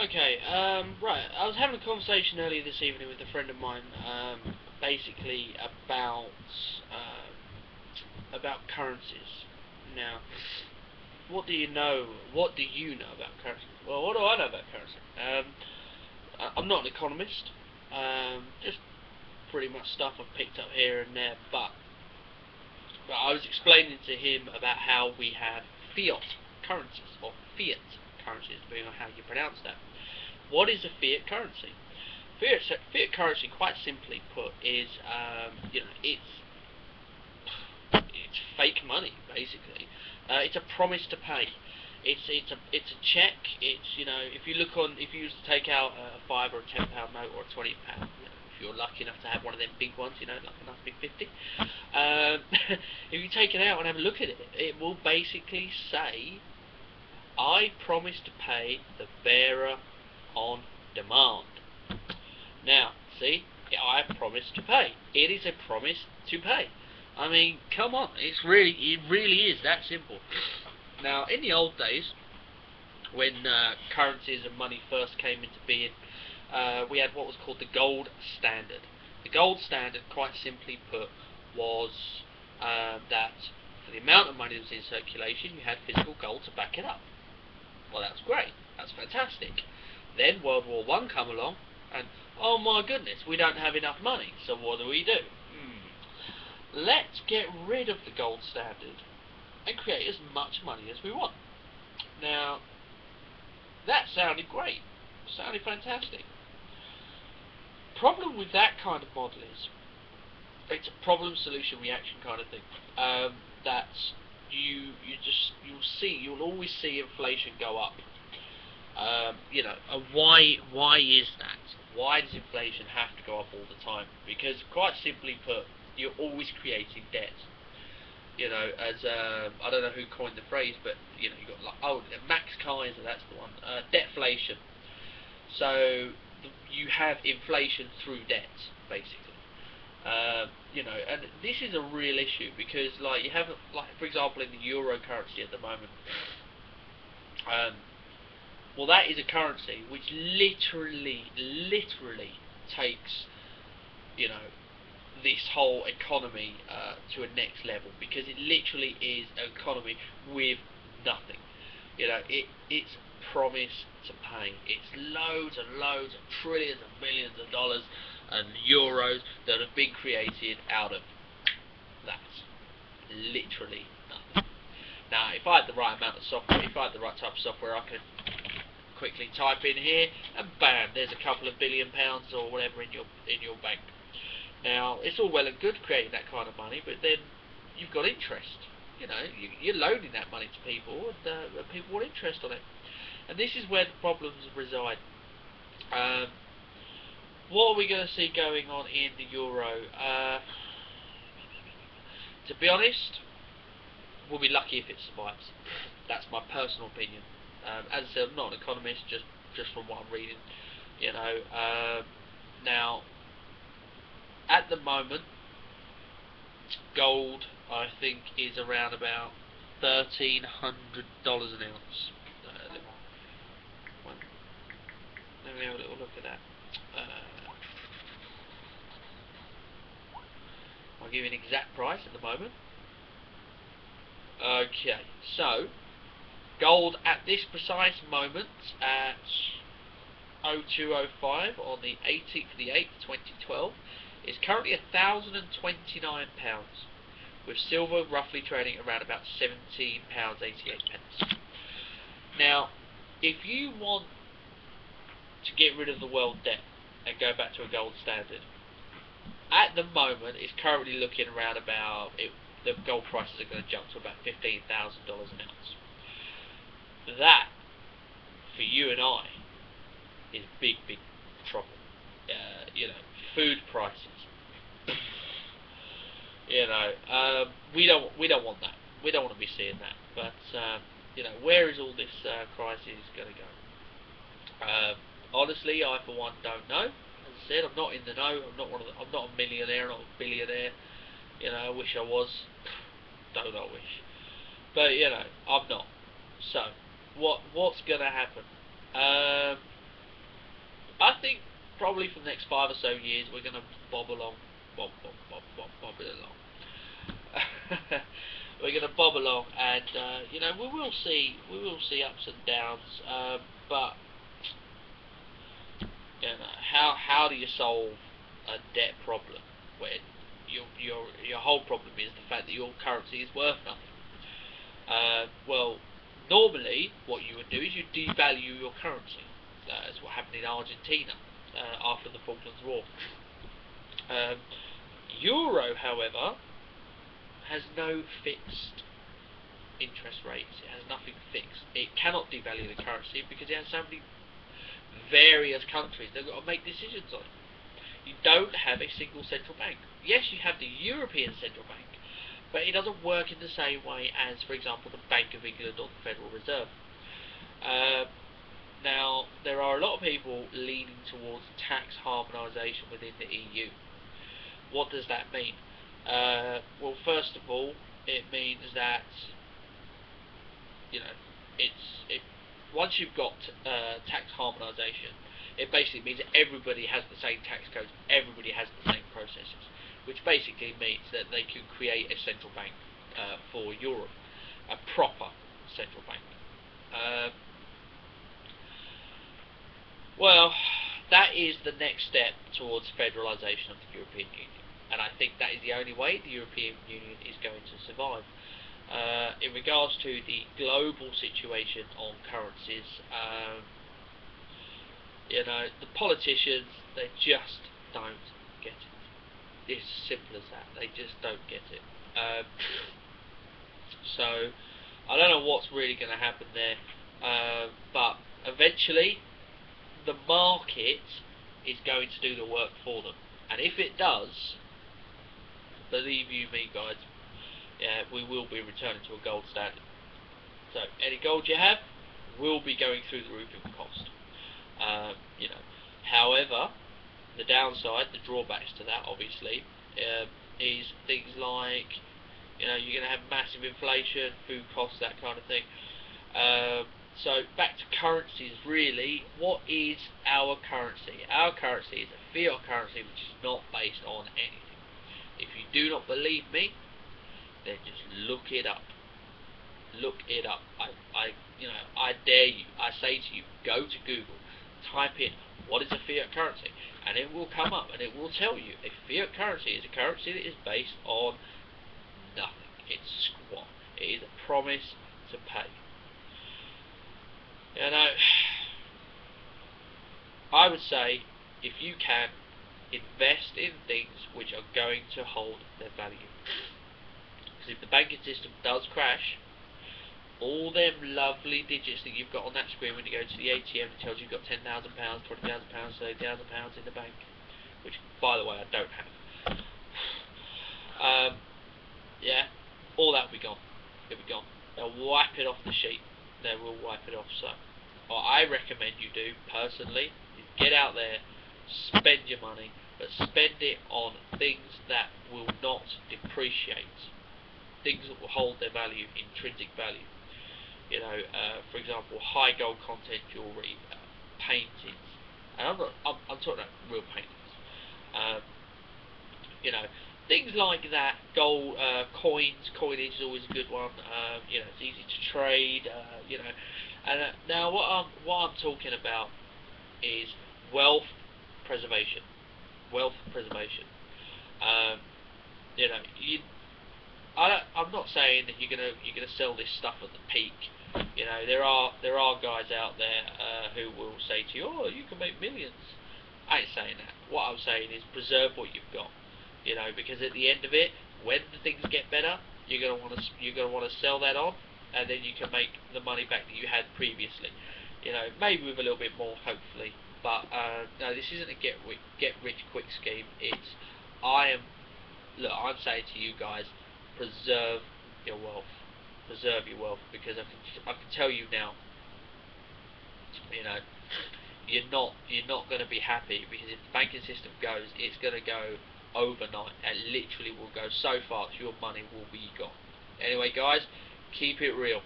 Okay, right. I was having a conversation earlier this evening with a friend of mine, basically about currencies. Now, what do you know? What do you know about currencies? Well, what do I know about currency? I'm not an economist. Just pretty much stuff I've picked up here and there. But I was explaining to him about how we have fiat currencies, or fiat currencies, depending on how you pronounce that. What is a fiat currency? Fiat currency, quite simply put, is it's fake money basically. It's a promise to pay. It's a check. It's if you used to take out a £5 or a £10 note or a £20, if you're lucky enough to have one of them big ones, like a nice big 50. If you take it out and have a look at it, it will basically say, "I promise to pay the bearer on demand." Now, see, I promise to pay. It is a promise to pay. I mean, come on, it really is that simple. Now, in the old days, when currencies and money first came into being, we had what was called the gold standard. The gold standard, quite simply put, was that for the amount of money that was in circulation, you had physical gold to back it up. Well, that's great. That's fantastic. Then World War One come along, and oh my goodness, we don't have enough money. So what do? Let's get rid of the gold standard and create as much money as we want. Now, that sounded great. Sounded fantastic. Problem with that kind of model is it's a problem solution reaction kind of thing. That you'll always see inflation go up. And why is that? Why does inflation have to go up all the time? Because quite simply put, you're always creating debt. As I don't know who coined the phrase, but you got Max Kaiser, that's the one. Deflation. So you have inflation through debt, basically. And this is a real issue because, you have, for example, in the euro currency at the moment. Well, that is a currency which literally takes, this whole economy to a next level, because it literally is an economy with nothing. It's promise to pay. It's loads and loads of trillions and billions of dollars and euros that have been created out of that. Literally nothing. Now, if I had the right amount of software, if I had the right type of software, I could quickly type in here, and bam, there's a couple of £1 billion or whatever in your bank. Now, it's all well and good creating that kind of money, but then you've got interest. You're loaning that money to people, and people want interest on it. And this is where the problems reside. What are we going to see going on in the euro? To be honest, we'll be lucky if it survives. That's my personal opinion. As I said, I'm not an economist, just from what I'm reading. Now, at the moment, gold, I think, is around about $1,300 an ounce. Let me have a little look at that. I'll give you an exact price at the moment. Okay, so gold at this precise moment at 0205 on the 18th of the 8th, 2012 is currently £1,029, with silver roughly trading around about £17.88. Now, if you want to get rid of the world debt and go back to a gold standard, at the moment it's currently looking around about the gold prices are going to jump to about $15,000 an ounce. That, for you and I, is big trouble. Food prices. We don't want that. We don't want to be seeing that. But where is all this crisis going to go? Honestly, I for one don't know. As I said, I'm not in the know. I'm not a millionaire, not a billionaire. I wish I was. Don't I wish? But I'm not. So, what's going to happen? I think probably for the next 5 or so years we're going to bob along, bob it along. We're going to bob along, and you know, we will see ups and downs, but you know, how do you solve a debt problem when your whole problem is the fact that your currency is worth nothing? Well, normally what you would do is you devalue your currency. That's what happened in Argentina after the Falklands War. Euro, however, has no fixed interest rates. It has nothing fixed. It cannot devalue the currency because it has so many various countries they've got to make decisions on. You don't have a single central bank. Yes, you have the European Central Bank, but it doesn't work in the same way as, for example, the Bank of England or the Federal Reserve. Now, there are a lot of people leaning towards tax harmonisation within the EU. What does that mean? Well, first of all, it means that, you know, once you've got tax harmonisation, it basically means that everybody has the same tax codes, everybody has the same processes, which basically means that they can create a central bank for Europe, a proper central bank. Well, that is the next step towards federalisation of the European Union, and I think that is the only way the European Union is going to survive. In regards to the global situation on currencies, you know, the politicians, they just don't get it. It's as simple as that. They just don't get it. So, I don't know what's really going to happen there, but eventually, the market is going to do the work for them. And if it does, believe you me, guys, yeah, we will be returning to a gold standard. So, any gold you have will be going through the roof in cost. You know, however, the downside, the drawbacks to that, obviously, is things like, you know, you're going to have massive inflation, food costs, that kind of thing. So back to currencies, really. What is our currency? Our currency is a fiat currency which is not based on anything. If you do not believe me, then just look it up. Look it up. I dare you. I say to you, go to Google, type in what is a fiat currency, and it will come up and it will tell you a fiat currency is a currency that is based on nothing. It's squat. It is a promise to pay. You know, I would say, if you can, invest in things which are going to hold their value. Because if the banking system does crash, all them lovely digits that you've got on that screen when you go to the ATM, it tells you you've got £10,000, £20,000, £30,000 in the bank, which, by the way, I don't have. Yeah, all that will be gone. It'll be gone. They'll wipe it off the sheet. They will wipe it off. So, what I recommend you do, personally, is get out there, spend your money, but spend it on things that will not depreciate. Things that will hold their value, intrinsic value. You know, for example, high gold content jewellery, paintings, and I'm talking about real paintings. You know, things like that. Gold coinage is always a good one. You know, it's easy to trade. You know, and now what I'm talking about is wealth preservation. Wealth preservation. You know, I'm not saying that you're gonna sell this stuff at the peak. You know, there are guys out there who will say to you, "Oh, you can make millions." I ain't saying that. What I'm saying is preserve what you've got. You know, because at the end of it, when the things get better, you're gonna want to sell that on, and then you can make the money back that you had previously. You know, maybe with a little bit more, hopefully. But no, this isn't a get rich quick scheme. I'm saying to you guys, preserve your wealth. Preserve your wealth, because I can tell you now, you know, you're not going to be happy, because if the banking system goes, it's going to go overnight, and literally will go so fast your money will be gone. Anyway, guys, keep it real.